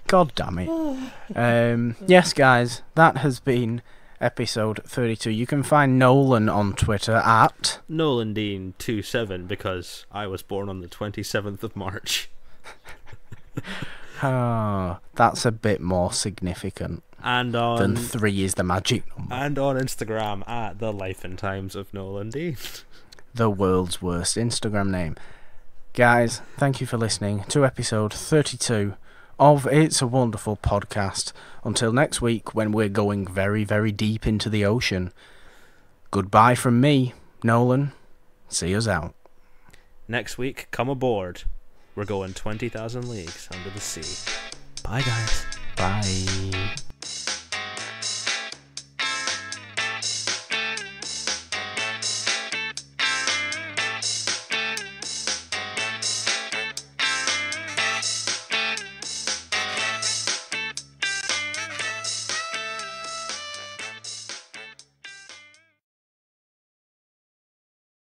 God damn it. Yes, guys, that has been episode 32. You can find Nolan on Twitter at... NolanDean27, because I was born on the 27th of March. Oh, that's a bit more significant And than 3 is the magic number. And on Instagram at The Life and Times of Nolan Dean. The world's worst Instagram name. Guys, thank you for listening to episode 32 of It's a Wonderful Podcast. Until next week, when we're going very, very deep into the ocean. Goodbye from me, Nolan. See us out. Next week, come aboard. We're going 20,000 leagues under the sea. Bye, guys. Bye.